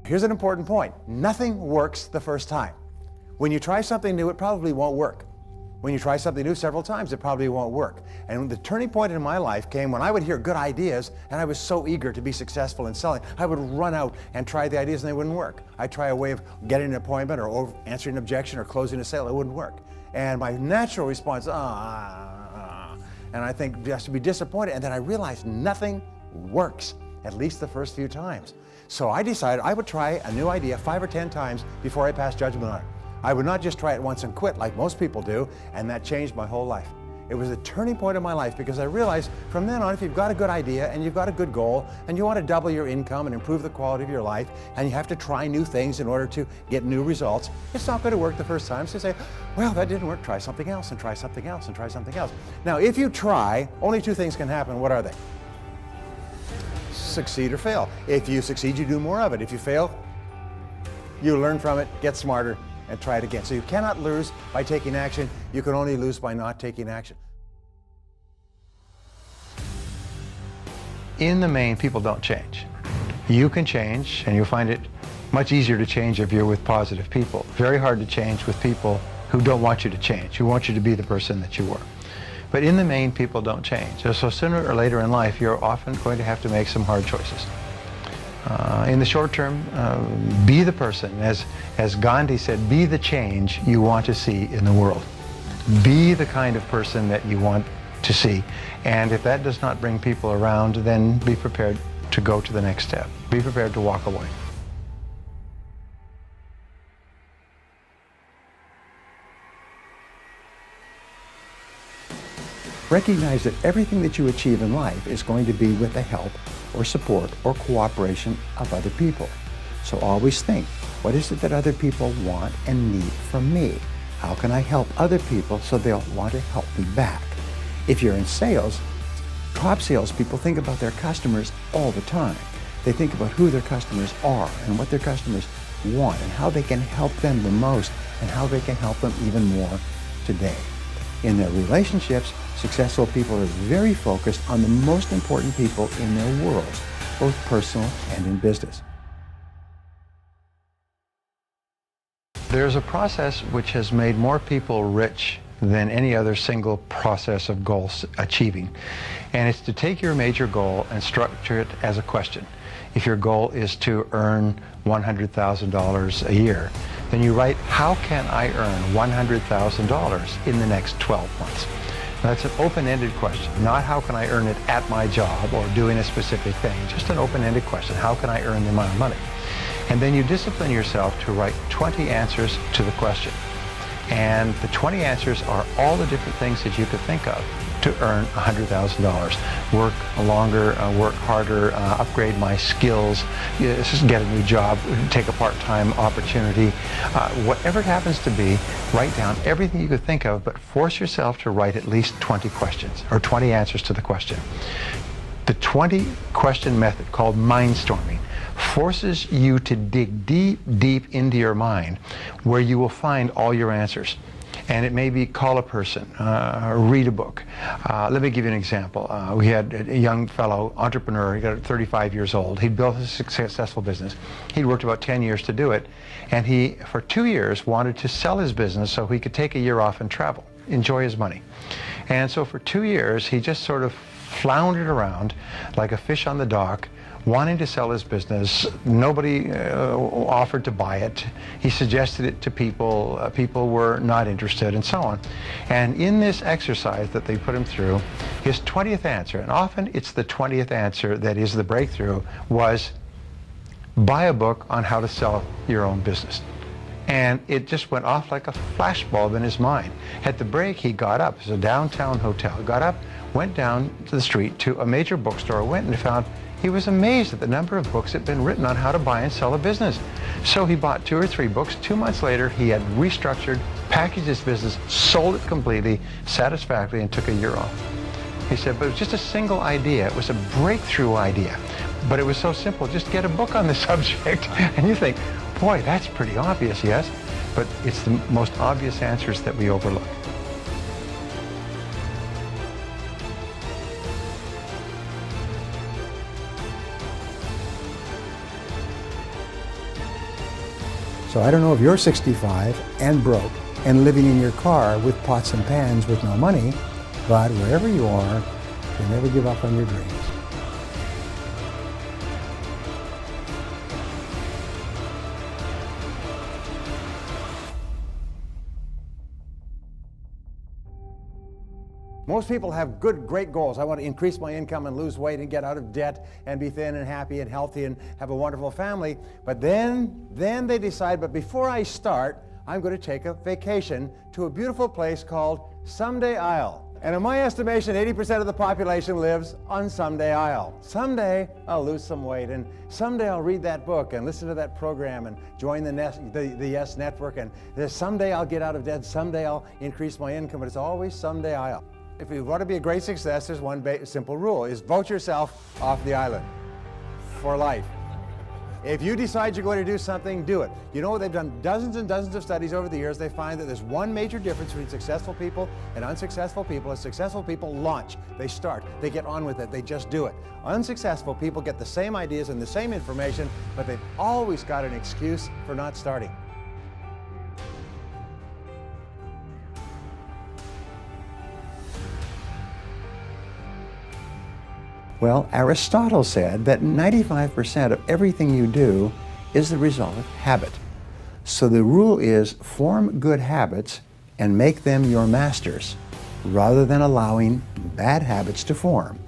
Here's an important point. Nothing works the first time. When you try something new, it probably won't work. When you try something new several times, it probably won't work. And the turning point in my life came when I would hear good ideas, and I was so eager to be successful in selling. I would run out and try the ideas, and they wouldn't work. I'd try a way of getting an appointment or answering an objection or closing a sale. It wouldn't work. And my natural response, and I think just to be disappointed. And then I realized nothing works, at least the first few times. So I decided I would try a new idea 5 or 10 times before I passed judgment on it. I would not just try it once and quit like most people do, and that changed my whole life. It was a turning point in my life because I realized from then on, if you've got a good idea and you've got a good goal and you want to double your income and improve the quality of your life, and you have to try new things in order to get new results, it's not going to work the first time. So you say, well, that didn't work, try something else and try something else and try something else. Now, if you try, only 2 things can happen. What are they? Succeed or fail. If you succeed, you do more of it. If you fail, you learn from it, get smarter, and try it again. So you cannot lose by taking action. You can only lose by not taking action. In the main, people don't change. You can change, and you'll find it much easier to change if you're with positive people. Very hard to change with people who don't want you to change, who want you to be the person that you were. But in the main, people don't change. So sooner or later in life, you're often going to have to make some hard choices. In the short term, be the person, as Gandhi said, be the change you want to see in the world. Be the kind of person that you want to see. And if that does not bring people around, then be prepared to go to the next step. Be prepared to walk away. Recognize that everything that you achieve in life is going to be with the help or support or cooperation of other people. So always think, what is it that other people want and need from me? How can I help other people so they'll want to help me back? If you're in sales, top salespeople think about their customers all the time. They think about who their customers are and what their customers want and how they can help them the most and how they can help them even more today. In their relationships, successful people are very focused on the most important people in their worlds, both personal and in business. There's a process which has made more people rich than any other single process of goal achieving. And it's to take your major goal and structure it as a question. If your goal is to earn $100,000 a year, then you write, how can I earn $100,000 in the next 12 months? Now, that's an open-ended question, not how can I earn it at my job or doing a specific thing, just an open-ended question, how can I earn the amount of money? And then you discipline yourself to write 20 answers to the question. And the 20 answers are all the different things that you could think of to earn $100,000. Work longer, work harder, upgrade my skills, just get a new job, take a part-time opportunity. Whatever it happens to be, write down everything you could think of, but force yourself to write at least 20 questions, or 20 answers to the question. The 20 question method, called mindstorming, forces you to dig deep, deep into your mind where you will find all your answers. And it may be call a person, read a book. Let me give you an example. We had a young fellow, entrepreneur, he got 35 years old. He'd built a successful business. He'd worked about 10 years to do it. And he, for 2 years, wanted to sell his business so he could take a year off and travel, enjoy his money. And so for 2 years, he just sort of floundered around like a fish on the dock, wanting to sell his business. Nobody offered to buy it. He suggested it to people. People were not interested, and so on. And in this exercise that they put him through, his 20th answer, and often it's the 20th answer that is the breakthrough, was buy a book on how to sell your own business. And it just went off like a flashbulb in his mind. At the break, he got up. It was a downtown hotel. Got up, went down to the street to a major bookstore, went and found. He was amazed at the number of books that had been written on how to buy and sell a business. So he bought 2 or 3 books. 2 months later, he had restructured, packaged his business, sold it completely, satisfactorily, and took a year off. He said, but it was just a single idea. It was a breakthrough idea. But it was so simple, just get a book on the subject. And you think, boy, that's pretty obvious, yes? But it's the most obvious answers that we overlook. So I don't know if you're 65 and broke and living in your car with pots and pans with no money, but wherever you are, you never give up on your dreams. Most people have good, great goals. I want to increase my income and lose weight and get out of debt and be thin and happy and healthy and have a wonderful family. But then they decide, but before I start, I'm going to take a vacation to a beautiful place called Someday Isle. And in my estimation, 80% of the population lives on Someday Isle. Someday I'll lose some weight, and someday I'll read that book and listen to that program and join the Yes Network, and someday I'll get out of debt, someday I'll increase my income, but it's always Someday Isle. If you want to be a great success, there's one simple rule, is vote yourself off the island for life. If you decide you're going to do something, do it. You know, they've done dozens and dozens of studies over the years. They find that there's one major difference between successful people and unsuccessful people. Is successful people launch, they start, they get on with it, they just do it. Unsuccessful people get the same ideas and the same information, but they've always got an excuse for not starting. Well, Aristotle said that 95% of everything you do is the result of habit. So the rule is form good habits and make them your masters, rather than allowing bad habits to form.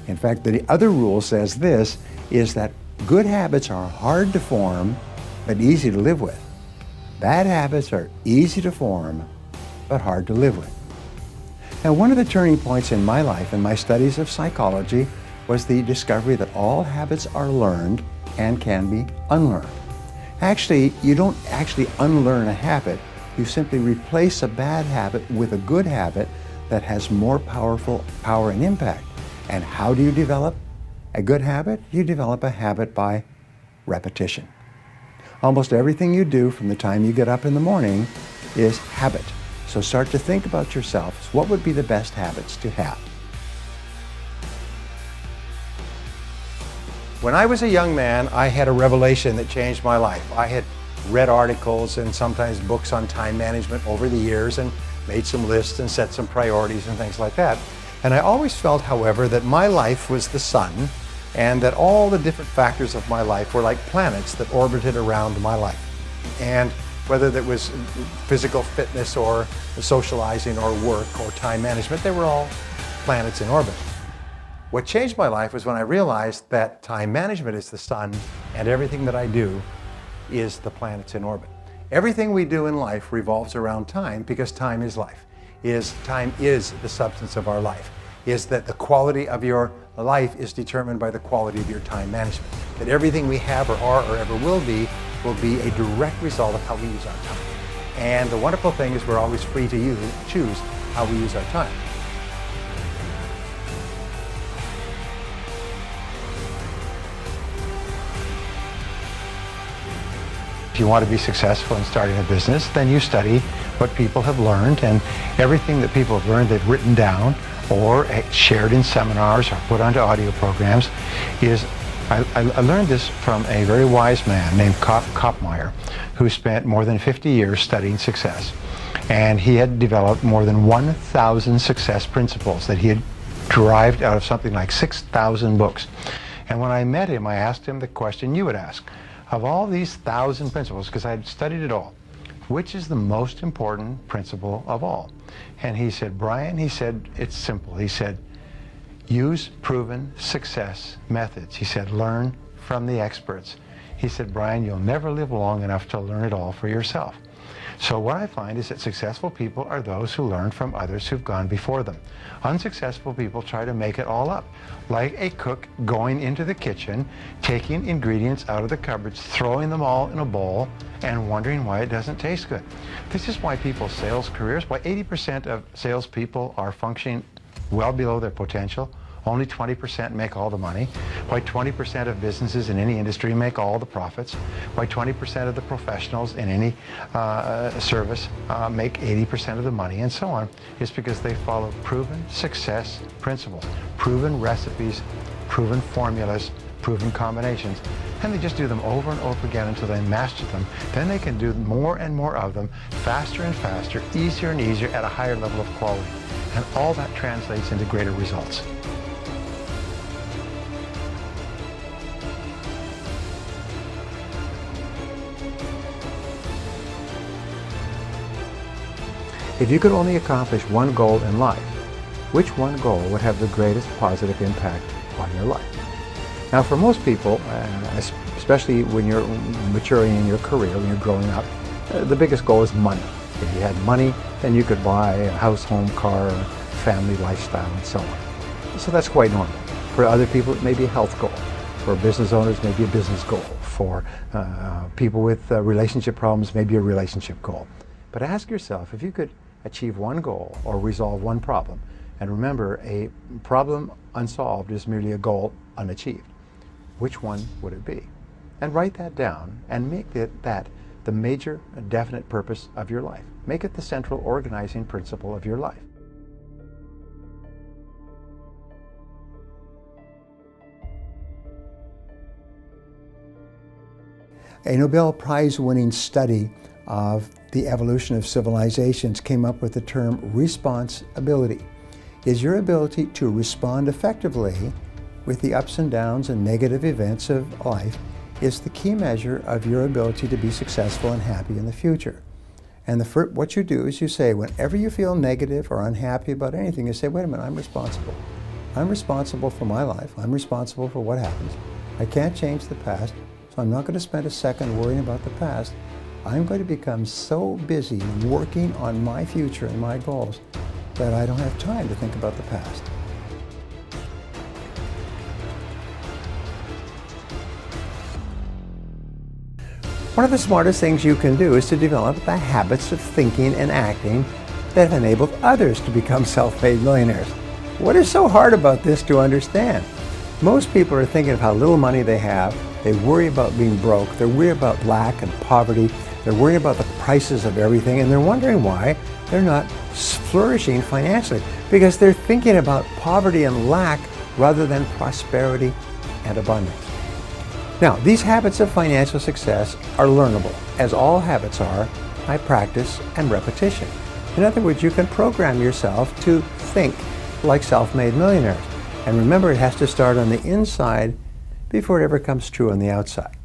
In fact, the other rule says this, is that good habits are hard to form, but easy to live with. Bad habits are easy to form, but hard to live with. Now, one of the turning points in my life and my studies of psychology was the discovery that all habits are learned and can be unlearned. Actually, you don't actually unlearn a habit, you simply replace a bad habit with a good habit that has more power and impact. And how do you develop a good habit? You develop a habit by repetition. Almost everything you do from the time you get up in the morning is habit. So start to think about yourself. What would be the best habits to have? When I was a young man, I had a revelation that changed my life. I had read articles and sometimes books on time management over the years and made some lists and set some priorities and things like that. And I always felt, however, that my life was the sun and that all the different factors of my life were like planets that orbited around my life. And whether that was physical fitness or socializing or work or time management, they were all planets in orbit. What changed my life was when I realized that time management is the sun and everything that I do is the planets in orbit. Everything we do in life revolves around time because time is life. Time is the substance of our life. Is that the quality of your life is determined by the quality of your time management. That everything we have or are or ever will be a direct result of how we use our time. And the wonderful thing is we're always free to choose how we use our time. If you want to be successful in starting a business, then you study what people have learned, and everything that people have learned they've written down or shared in seminars or put onto audio programs is, I learned this from a very wise man named Kopmeyer, who spent more than 50 years studying success. And he had developed more than 1,000 success principles that he had derived out of something like 6,000 books. And when I met him, I asked him the question you would ask. Of all these 1,000 principles, because I had studied it all, which is the most important principle of all? And he said, Brian, he said, it's simple. He said, use proven success methods. He said, learn from the experts. He said, Brian, you'll never live long enough to learn it all for yourself. So what I find is that successful people are those who learn from others who've gone before them. Unsuccessful people try to make it all up, like a cook going into the kitchen, taking ingredients out of the cupboards, throwing them all in a bowl, and wondering why it doesn't taste good. This is why people's sales careers, why 80% of salespeople are functioning well below their potential. Only 20% make all the money. Why 20% of businesses in any industry make all the profits. Why 20% of the professionals in any service make 80% of the money, and so on, is because they follow proven success principles, proven recipes, proven formulas, proven combinations, and they just do them over and over again until they master them. Then they can do more and more of them, faster and faster, easier and easier, at a higher level of quality. And all that translates into greater results. If you could only accomplish one goal in life, which one goal would have the greatest positive impact on your life? Now, for most people, especially when you're maturing in your career, when you're growing up, the biggest goal is money. If you had money, then you could buy a house, home, car, family, lifestyle, and so on. So that's quite normal. For other people, it may be a health goal. For business owners, maybe a business goal. For people with relationship problems, maybe a relationship goal. But ask yourself, if you could achieve one goal or resolve one problem, and remember, a problem unsolved is merely a goal unachieved, which one would it be? And write that down and make that the major definite purpose of your life. Make it the central organizing principle of your life. A Nobel Prize-winning study of the evolution of civilizations came up with the term responsibility. Is your ability to respond effectively with the ups and downs and negative events of life is the key measure of your ability to be successful and happy in the future. And what you do is you say, whenever you feel negative or unhappy about anything, you say, wait a minute, I'm responsible. I'm responsible for my life. I'm responsible for what happens. I can't change the past, so I'm not going to spend a second worrying about the past. I'm going to become so busy working on my future and my goals that I don't have time to think about the past. One of the smartest things you can do is to develop the habits of thinking and acting that have enabled others to become self-made millionaires. What is so hard about this to understand? Most people are thinking of how little money they have. They worry about being broke. They worry about lack and poverty. They're worried about the prices of everything, and they're wondering why they're not flourishing financially, because they're thinking about poverty and lack rather than prosperity and abundance. Now, these habits of financial success are learnable, as all habits are, by practice and repetition. In other words, you can program yourself to think like self-made millionaires. And remember, it has to start on the inside before it ever comes true on the outside.